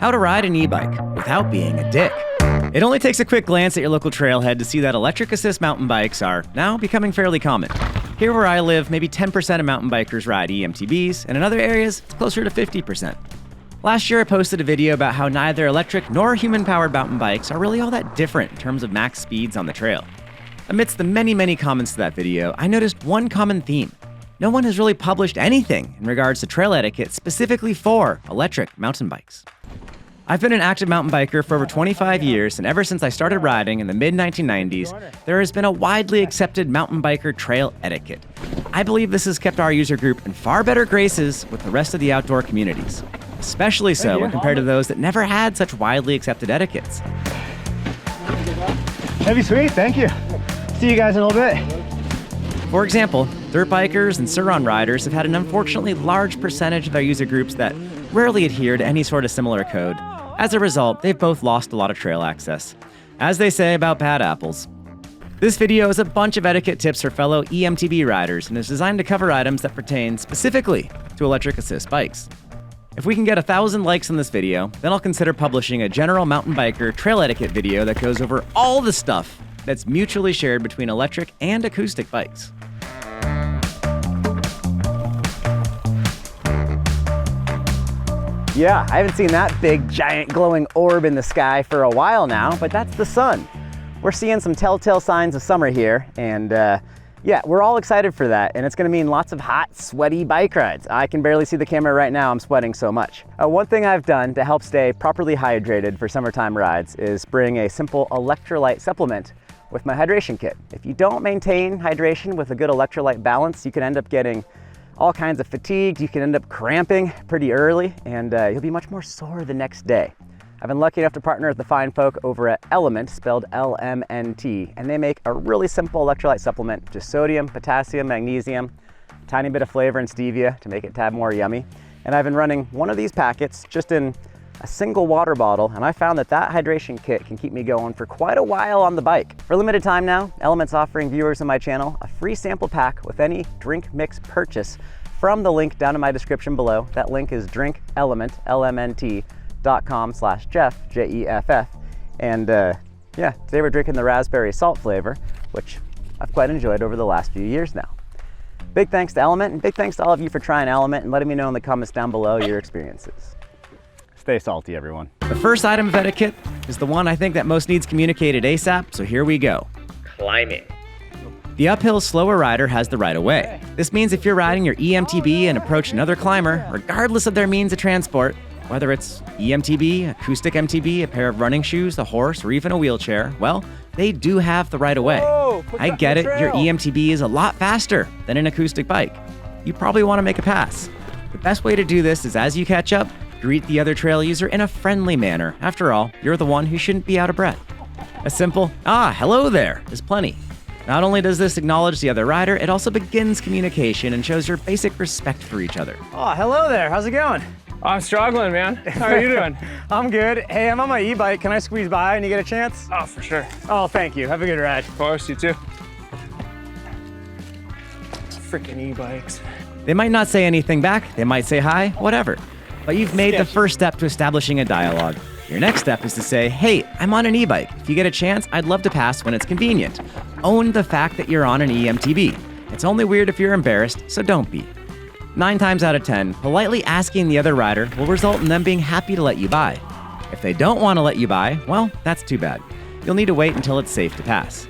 How to ride an e-bike without being a dick. It only takes a quick glance at your local trailhead to see that electric assist mountain bikes are now becoming fairly common. Here where I live, maybe 10% of mountain bikers ride eMTBs, and in other areas, it's closer to 50%. Last year, I posted a video about how neither electric nor human-powered mountain bikes are really all that different in terms of max speeds on the trail. Amidst the many comments to that video, I noticed one common theme. No one has really published anything in regards to trail etiquette specifically for electric mountain bikes. I've been an active mountain biker for over 25 years, and ever since I started riding in the mid-1990s, there has been a widely accepted mountain biker trail etiquette. I believe this has kept our user group in far better graces with the rest of the outdoor communities, especially so when compared to those that never had such widely accepted etiquettes. That'd be sweet, thank you. See you guys in a little bit. For example, dirt bikers and Sur-Ron riders have had an unfortunately large percentage of their user groups that rarely adhere to any sort of similar code. As a result, they've both lost a lot of trail access. As they say about bad apples. This video is a bunch of etiquette tips for fellow eMTB riders and is designed to cover items that pertain specifically to electric assist bikes. If we can get 1,000 likes on this video, then I'll consider publishing a general mountain biker trail etiquette video that goes over all the stuff that's mutually shared between electric and acoustic bikes. Yeah, I haven't seen that big, giant, glowing orb in the sky for a while now, but that's the sun. We're seeing some telltale signs of summer here, and yeah, we're all excited for that, and it's gonna mean lots of hot, sweaty bike rides. I can barely see the camera right now, I'm sweating so much. One thing I've done to help stay properly hydrated for summertime rides is bring a simple electrolyte supplement with my hydration kit. If you don't maintain hydration with a good electrolyte balance, you can end up getting all kinds of fatigue, you can end up cramping pretty early, and you'll be much more sore the next day. I've been lucky enough to partner with the fine folk over at LMNT, spelled LMNT, and they make a really simple electrolyte supplement, just sodium, potassium, magnesium, a tiny bit of flavor and stevia to make it a tad more yummy. And I've been running one of these packets just in a single water bottle, and I found that hydration kit can keep me going for quite a while on the bike. For a limited time now, LMNT's offering viewers on my channel a free sample pack with any drink mix purchase from the link down in my description below. That link is drinkelement, LMNT.com/Jeff, Jeff. And yeah, today we're drinking the raspberry salt flavor, which I've quite enjoyed over the last few years now. Big thanks to LMNT, and big thanks to all of you for trying LMNT and letting me know in the comments down below your experiences. Stay salty, everyone. The first item of etiquette is the one I think that most needs communicated ASAP, so here we go. Climbing. The uphill slower rider has the right of way. This means if you're riding your eMTB and approach another climber, regardless of their means of transport, whether it's eMTB, acoustic MTB, a pair of running shoes, a horse, or even a wheelchair, well, they do have the right of way. I get it, your eMTB is a lot faster than an acoustic bike. You probably want to make a pass. The best way to do this is as you catch up, greet the other trail user in a friendly manner. After all, you're the one who shouldn't be out of breath. A simple, hello there, is plenty. Not only does this acknowledge the other rider, it also begins communication and shows your basic respect for each other. Oh, hello there, how's it going? I'm struggling, man. How are you doing? I'm good. Hey, I'm on my e-bike. Can I squeeze by when you get a chance? Oh, for sure. Oh, thank you. Have a good ride. Of course, you too. Freaking e-bikes. They might not say anything back, they might say hi, whatever. But you've made the first step to establishing a dialogue. Your next step is to say, hey, I'm on an e-bike. If you get a chance, I'd love to pass when it's convenient. Own the fact that you're on an eMTB. It's only weird if you're embarrassed, so don't be. 9 times out of 10, politely asking the other rider will result in them being happy to let you by. If they don't want to let you by, well, that's too bad. You'll need to wait until it's safe to pass.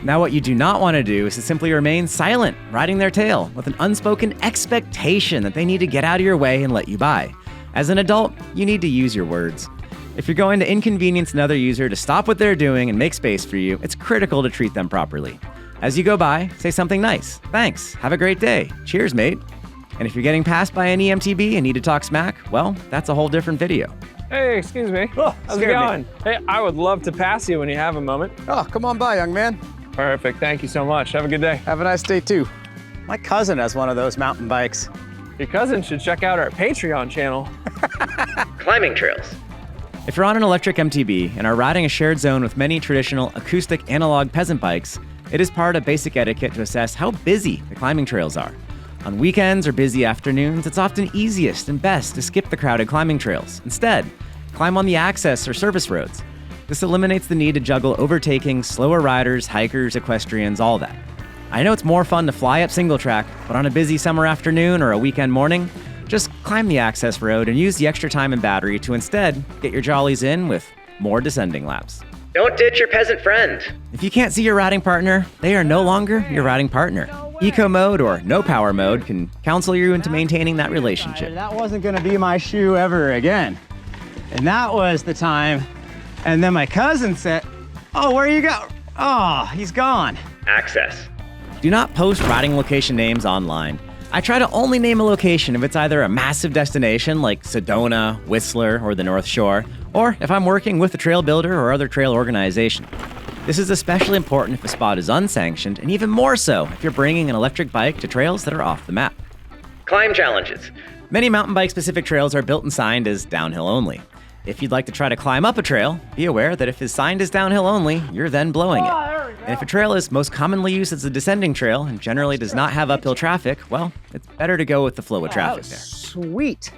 Now what you do not want to do is to simply remain silent, riding their tail, with an unspoken expectation that they need to get out of your way and let you by. As an adult, you need to use your words. If you're going to inconvenience another user to stop what they're doing and make space for you, it's critical to treat them properly. As you go by, say something nice. Thanks, have a great day. Cheers, mate. And if you're getting passed by an eMTB and need to talk smack, well, that's a whole different video. Hey, excuse me. Oh, how's it going? Hey, I would love to pass you when you have a moment. Oh, come on by, young man. Perfect, thank you so much. Have a good day. Have a nice day, too. My cousin has one of those mountain bikes. Your cousin should check out our Patreon channel. Climbing trails. If you're on an electric MTB and are riding a shared zone with many traditional acoustic analog peasant bikes, it is part of basic etiquette to assess how busy the climbing trails are. On weekends or busy afternoons, it's often easiest and best to skip the crowded climbing trails. Instead, Climb on the access or service roads. This eliminates the need to juggle overtaking, slower riders, hikers, equestrians, all that. I know it's more fun to fly up single track, but on a busy summer afternoon or a weekend morning, just climb the access road and use the extra time and battery to instead get your jollies in with more descending laps. Don't ditch your peasant friend. If you can't see your riding partner, they are no longer your riding partner. Eco mode or no power mode can counsel you into maintaining that relationship. That wasn't gonna be my shoe ever again. And that was the time. And then my cousin said, oh, where you go? Oh, he's gone. Access. Do not post riding location names online. I try to only name a location if it's either a massive destination like Sedona, Whistler, or the North Shore, or if I'm working with a trail builder or other trail organization. This is especially important if a spot is unsanctioned, and even more so if you're bringing an electric bike to trails that are off the map. Climb challenges. Many mountain bike specific trails are built and signed as downhill only. If you'd like to try to climb up a trail, be aware that if it's signed as downhill only, you're then blowing it. And if a trail is most commonly used as a descending trail and generally does not have uphill traffic, well, it's better to go with the flow of traffic there. Sweet.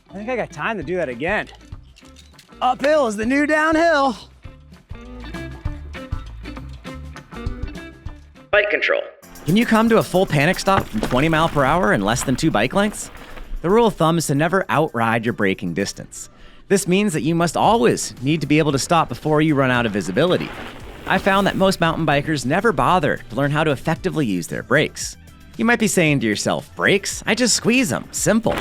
I think I got time to do that again. Uphill is the new downhill. Bike control. Can you come to a full panic stop from 20 mph in less than 2 bike lengths? The rule of thumb is to never outride your braking distance. This means that you must always need to be able to stop before you run out of visibility. I found that most mountain bikers never bother to learn how to effectively use their brakes. You might be saying to yourself, brakes? I just squeeze them, simple.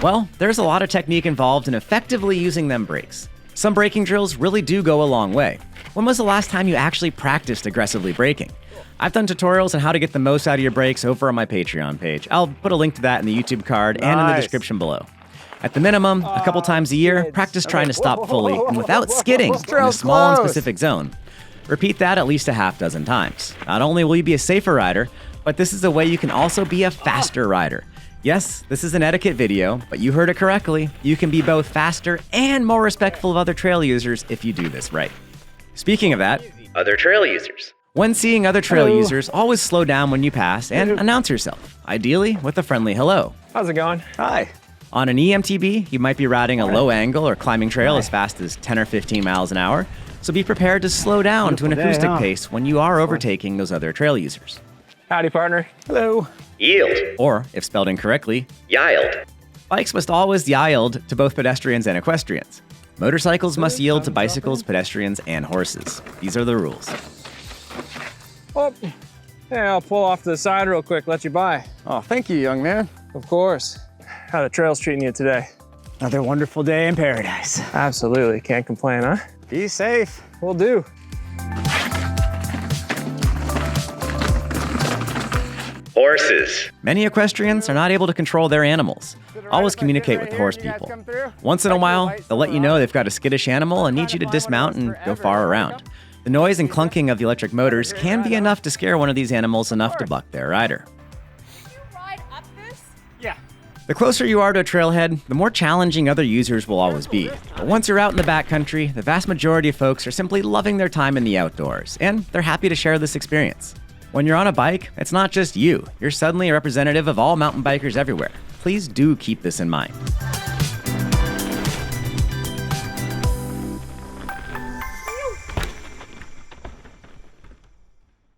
Well, there's a lot of technique involved in effectively using them brakes. Some braking drills really do go a long way. When was the last time you actually practiced aggressively braking? I've done tutorials on how to get the most out of your brakes over on my Patreon page. I'll put a link to that in the YouTube card and in the description below. At the minimum, a couple times a year, practice trying to stop fully and without skidding in a small and specific zone. Repeat that at least a half dozen times. Not only will you be a safer rider, but this is a way you can also be a faster rider. Yes, this is an etiquette video, but you heard it correctly. You can be both faster and more respectful of other trail users if you do this right. Speaking of that, Other trail users. when seeing other trail users, always slow down when you pass and announce yourself, ideally with a friendly hello. How's it going? Hi. On an eMTB, you might be riding a low angle or climbing trail as fast as 10 or 15 miles an hour, so be prepared to slow down to an acoustic pace when you are overtaking those other trail users. Howdy, partner. Hello. Yield. Or, if spelled incorrectly, Yield. bikes must always yield to both pedestrians and equestrians. Motorcycles must yield to bicycles, pedestrians, and horses. These are the rules. Oh, yeah, I'll pull off to the side real quick, let you by. Oh, thank you, young man. Of course. How the trail's treating you today? Another wonderful day in paradise. Absolutely, can't complain, huh? Be safe. Will do. Horses. Many equestrians are not able to control their animals. Always communicate with the horse people. Once in a while, they'll let you know they've got a skittish animal and need you to dismount and go far around. The noise and clunking of the electric motors can be enough to scare one of these animals enough to buck their rider. Ride up this? Yeah. The closer you are to a trailhead, the more challenging other users will always be. But once you're out in the backcountry, the vast majority of folks are simply loving their time in the outdoors, and they're happy to share this experience. When you're on a bike, it's not just you. You're suddenly a representative of all mountain bikers everywhere. Please do keep this in mind.